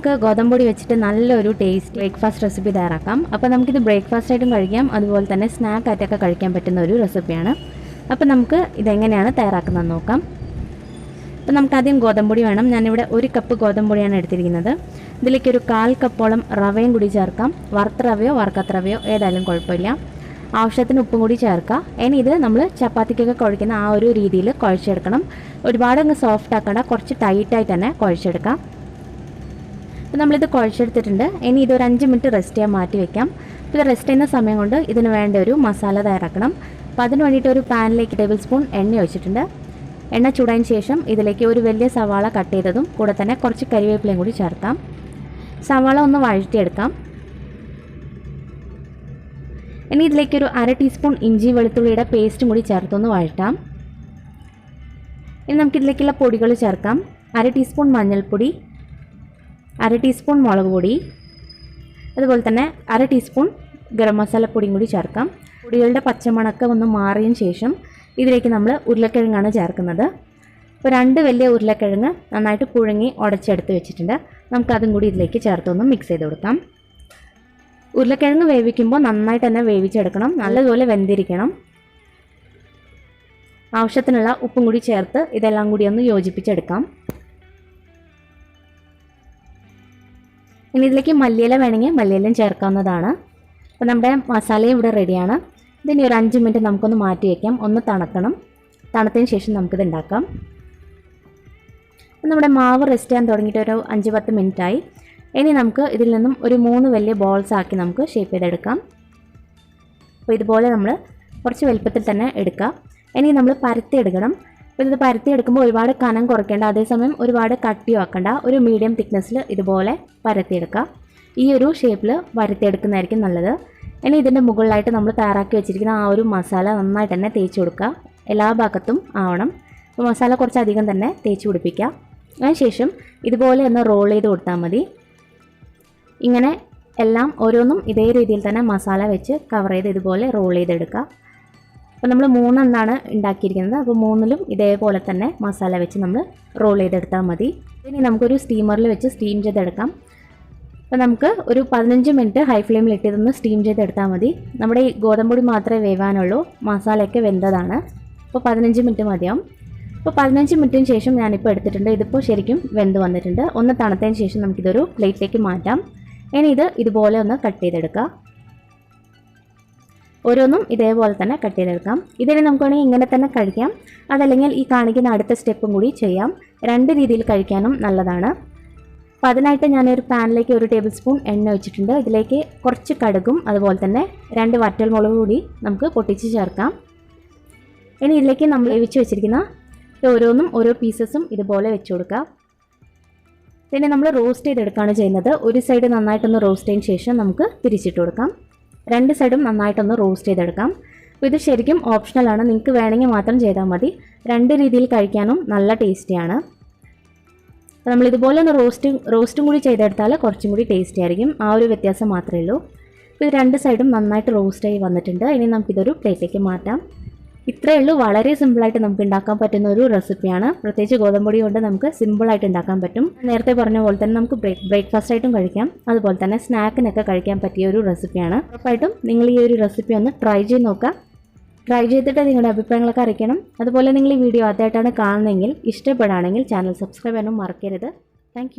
നമുക്ക് ഗോതമ്പൊടി വെച്ചിട്ട് നല്ലൊരു ടേസ്റ്റ് ബ്രേക്ക്ഫാസ്റ്റ് റെസിപ്പി തയ്യാറാക്കാം. അപ്പോൾ നമുക്കിത് ബ്രേക്ക്ഫാസ്റ്റ് ആയിട്ടും കഴിക്കാം, അതുപോലെ തന്നെ സ്നാക്ക് ആയിട്ടൊക്കെ കഴിക്കാൻ പറ്റുന്ന ഒരു റെസിപ്പിയാണ്. അപ്പോൾ നമുക്ക് ഇതെങ്ങനെയാണ് തയ്യാറാക്കുന്നത് നോക്കാം. അപ്പോൾ നമുക്ക് ആദ്യം ഗോതമ്പൊടി വേണം. ഞാനിവിടെ 1 കപ്പ് ഗോതമ്പൊടിയാണ് എടുത്തിരിക്കുന്നത്. ഇതിലേക്ക് ഒരു 1/4 കപ്പോളം റവയും കൂടി ചേർക്കാം. വറുത്ത റവയോ വറുക്കാത്ത റവയോ ഏതായാലും കുഴപ്പമില്ല. ആവശ്യത്തിന് ഉപ്പും കൂടി ചേർക്കാം. ഇനി ഇത് നമ്മൾ ചപ്പാത്തിക്കൊക്കെ കുഴയ്ക്കുന്ന ആ ഒരു രീതിയിൽ കുഴച്ചെടുക്കണം. ഒരുപാട് അങ്ങ് സോഫ്റ്റ് ആക്കണ്ട, കുറച്ച് ടൈറ്റായിട്ട് തന്നെ കുഴച്ചെടുക്കാം. അപ്പോൾ നമ്മളിത് കുഴച്ചെടുത്തിട്ടുണ്ട്. ഇനി ഇതൊരു 5 മിനിറ്റ് റെസ്റ്റ് ചെയ്യാൻ മാറ്റി വയ്ക്കാം. അപ്പോൾ ഇത് റെസ്റ്റ് ചെയ്യുന്ന സമയം കൊണ്ട് ഇതിന് വേണ്ട ഒരു മസാല തയ്യാറാക്കണം. അപ്പോൾ അതിന് വേണ്ടിയിട്ട് ഒരു പാനിലേക്ക് 1 ടേബിൾ സ്പൂൺ എണ്ണ ഒഴിച്ചിട്ടുണ്ട്. എണ്ണ ചൂടായതിന് ശേഷം ഇതിലേക്ക് ഒരു വലിയ സവാള കട്ട് ചെയ്തതും കൂടെ തന്നെ കുറച്ച് കരിവേപ്പിലയും കൂടി ചേർക്കാം. സവാള ഒന്ന് വഴറ്റിയെടുക്കാം. ഇനി ഇതിലേക്ക് ഒരു 1/2 ടീസ്പൂൺ ഇഞ്ചി വെളുത്തുള്ളിയുടെ പേസ്റ്റും കൂടി ചേർത്തൊന്ന് വഴറ്റാം. ഇനി നമുക്കിതിലേക്കുള്ള പൊടികൾ ചേർക്കാം. 1/2 ടീസ്പൂൺ മഞ്ഞൾപ്പൊടി, 1/2 ടീസ്പൂൺ മുളക് പൊടി, അതുപോലെ തന്നെ 1/2 ടീസ്പൂൺ ഗരം മസാലപ്പൊടിയും കൂടി ചേർക്കാം. പൊടികളുടെ പച്ചമണക്കം ഒന്ന് മാറിയതിന് ശേഷം ഇതിലേക്ക് നമ്മൾ ഉരുളക്കിഴങ്ങാണ് ചേർക്കുന്നത്. ഇപ്പോൾ 2 വലിയ ഉരുളക്കിഴങ്ങ് നന്നായിട്ട് പുഴുങ്ങി ഉടച്ചെടുത്ത് വെച്ചിട്ടുണ്ട്. നമുക്കതും കൂടി ഇതിലേക്ക് ചേർത്തൊന്ന് മിക്സ് ചെയ്ത് കൊടുക്കാം. ഉരുളക്കിഴങ്ങ് വേവിക്കുമ്പോൾ നന്നായിട്ട് തന്നെ വേവിച്ചെടുക്കണം, നല്ലതുപോലെ വെന്തിരിക്കണം. ആവശ്യത്തിനുള്ള ഉപ്പും കൂടി ചേർത്ത് ഇതെല്ലാം കൂടി ഒന്ന് യോജിപ്പിച്ചെടുക്കാം. ഇനി ഇതിലേക്ക് മല്ലിയില വേണമെങ്കിൽ മല്ലിയിലയും ചേർക്കാവുന്നതാണ്. അപ്പോൾ നമ്മുടെ മസാലയും ഇവിടെ റെഡിയാണ്. ഇതിനി ഒരു 5 മിനിറ്റ് നമുക്കൊന്ന് മാറ്റി വയ്ക്കാം, ഒന്ന് തണുക്കണം. തണുത്തതിന് ശേഷം നമുക്കിത് ഉണ്ടാക്കാം. നമ്മുടെ മാവ് റെസ്റ്റ് ചെയ്യാൻ തുടങ്ങിയിട്ട് ഒരു 5-10 മിനിറ്റായി. ഇനി നമുക്ക് ഇതിൽ നിന്നും ഒരു 3 വലിയ ബോൾസ് ആക്കി നമുക്ക് ഷേപ്പ് ചെയ്തെടുക്കാം. അപ്പോൾ ഇതുപോലെ നമ്മൾ കുറച്ച് വലുപ്പത്തിൽ തന്നെ എടുക്കുക. ഇനി നമ്മൾ പരത്തി എടുക്കണം. അപ്പോൾ ഇത് പരത്തി എടുക്കുമ്പോൾ ഒരുപാട് കനം കുറയ്ക്കേണ്ട, അതേസമയം ഒരുപാട് കട്ടിയോ ആക്കേണ്ട, ഒരു മീഡിയം തിക്നെസ്സിൽ ഇതുപോലെ പരത്തിയെടുക്കുക. ഈ ഒരു ഷേപ്പിൽ പരത്തിയെടുക്കുന്നതായിരിക്കും നല്ലത്. ഇനി ഇതിൻ്റെ മുകളിലായിട്ട് നമ്മൾ തയ്യാറാക്കി വെച്ചിരിക്കുന്ന ആ ഒരു മസാല നന്നായിട്ട് തന്നെ തേച്ച് കൊടുക്കുക. എല്ലാ ഭാഗത്തും ആവണം. അപ്പോൾ മസാല കുറച്ചധികം തന്നെ തേച്ച് പിടിപ്പിക്കുക. അതിനുശേഷം ഇതുപോലെ ഒന്ന് റോൾ ചെയ്ത് കൊടുത്താൽ മതി. ഇങ്ങനെ എല്ലാം ഓരോന്നും ഇതേ രീതിയിൽ തന്നെ മസാല വെച്ച് കവർ ചെയ്ത് ഇതുപോലെ റോൾ ചെയ്തെടുക്കുക. അപ്പോൾ നമ്മൾ 3 എണ്ണമാണ് ഉണ്ടാക്കിയിരിക്കുന്നത്. അപ്പോൾ 3ലും ഇതേപോലെ തന്നെ മസാല വെച്ച് നമ്മൾ റോൾ ചെയ്തെടുത്താൽ മതി. ഇനി നമുക്കൊരു സ്റ്റീമറിൽ വെച്ച് സ്റ്റീം ചെയ്തെടുക്കാം. അപ്പോൾ നമുക്ക് ഒരു 15 മിനിറ്റ് ഹൈ ഫ്ലെയിമിൽ ഇട്ടിതൊന്ന് സ്റ്റീം ചെയ്തെടുത്താൽ മതി. നമ്മുടെ ഈ ഗോതമ്പൊടി മാത്രമേ വേവാനുള്ളൂ, മസാലയൊക്കെ വെന്തതാണ്. അപ്പോൾ 15 മിനിറ്റ് മതിയാവും. അപ്പോൾ 15 മിനിറ്റിന് ശേഷം ഞാനിപ്പോൾ എടുത്തിട്ടുണ്ട്. ഇതിപ്പോൾ ശരിക്കും വെന്ത് വന്നിട്ടുണ്ട്. ഒന്ന് തണുത്തതിന് ശേഷം നമുക്കിതൊരു പ്ലേറ്റിലേക്ക് മാറ്റാം. ഇനി ഇതുപോലെ ഒന്ന് കട്ട് ചെയ്തെടുക്കുക. ഓരോന്നും ഇതേപോലെ തന്നെ കട്ട് ചെയ്തെടുക്കാം. ഇതിന് നമുക്ക് വേണമെങ്കിൽ ഇങ്ങനെ തന്നെ കഴിക്കാം, അതല്ലെങ്കിൽ ഈ കാണിക്കുന്ന അടുത്ത സ്റ്റെപ്പും കൂടി ചെയ്യാം. 2 രീതിയിൽ കഴിക്കാനും നല്ലതാണ്. അപ്പോൾ അതിനായിട്ട് ഞാനൊരു പാനിലേക്ക് 1 ടേബിൾ സ്പൂൺ എണ്ണ ഒഴിച്ചിട്ടുണ്ട്. ഇതിലേക്ക് കുറച്ച് കടുകും അതുപോലെ തന്നെ 2 വറ്റൽമുളക് കൂടി നമുക്ക് പൊട്ടിച്ച് ചേർക്കാം. ഇനി ഇതിലേക്ക് നമ്മൾ വേവിച്ച് വെച്ചിരിക്കുന്ന ഓരോന്നും ഓരോ പീസസും ഇതുപോലെ വെച്ച് കൊടുക്കുക. പിന്നെ നമ്മൾ റോസ്റ്റ് ചെയ്തെടുക്കുകയാണ് ചെയ്യുന്നത്. ഒരു സൈഡ് നന്നായിട്ടൊന്ന് റോസ്റ്റ് ചെയ്തതിന് ശേഷം നമുക്ക് തിരിച്ചിട്ട് കൊടുക്കാം. 2 സൈഡും നന്നായിട്ടൊന്ന് റോസ്റ്റ് ചെയ്തെടുക്കാം. അപ്പോൾ ഇത് ശരിക്കും ഓപ്ഷണലാണ്, നിങ്ങൾക്ക് വേണമെങ്കിൽ മാത്രം ചെയ്താൽ മതി. 2 രീതിയിൽ കഴിക്കാനും നല്ല ടേസ്റ്റിയാണ്. അപ്പോൾ നമ്മളിതുപോലെ ഒന്ന് റോസ്റ്റും കൂടി ചെയ്തെടുത്താൽ കുറച്ചും കൂടി ടേസ്റ്റി ആയിരിക്കും. ആ ഒരു വ്യത്യാസം മാത്രമേ ഉള്ളൂ. ഇപ്പോൾ 2 സൈഡും നന്നായിട്ട് റോസ്റ്റ് ആയി വന്നിട്ടുണ്ട്. ഇനി നമുക്കിതൊരു പ്ലേറ്റിലേക്ക് മാറ്റാം. ഇത്രയേ ഉള്ളൂ. വളരെ സിമ്പിളായിട്ട് നമുക്ക് ഉണ്ടാക്കാൻ പറ്റുന്ന ഒരു റെസിപ്പിയാണ്. പ്രത്യേകിച്ച് ഗോതമ്പൊടി കൊണ്ട് നമുക്ക് സിമ്പിളായിട്ട് ഉണ്ടാക്കാൻ പറ്റും. നേരത്തെ പറഞ്ഞ പോലെ തന്നെ നമുക്ക് ബ്രേക്ക്ഫാസ്റ്റ് ആയിട്ടും കഴിക്കാം, അതുപോലെ തന്നെ സ്നാക്കിനൊക്കെ കഴിക്കാൻ പറ്റിയ ഒരു റെസിപ്പിയാണ്. ഉറപ്പായിട്ടും നിങ്ങൾ ഈ ഒരു റെസിപ്പി ഒന്ന് ട്രൈ ചെയ്ത് നോക്കുക. ട്രൈ ചെയ്തിട്ട് നിങ്ങളുടെ അഭിപ്രായങ്ങളൊക്കെ അറിയിക്കണം. അതുപോലെ നിങ്ങൾ ഈ വീഡിയോ ആദ്യമായിട്ടാണ് കാണുന്നതെങ്കിൽ, ഇഷ്ടപ്പെടുകയാണെങ്കിൽ ചാനൽ സബ്സ്ക്രൈബ് ചെയ്യാനും മറക്കരുത്. താങ്ക്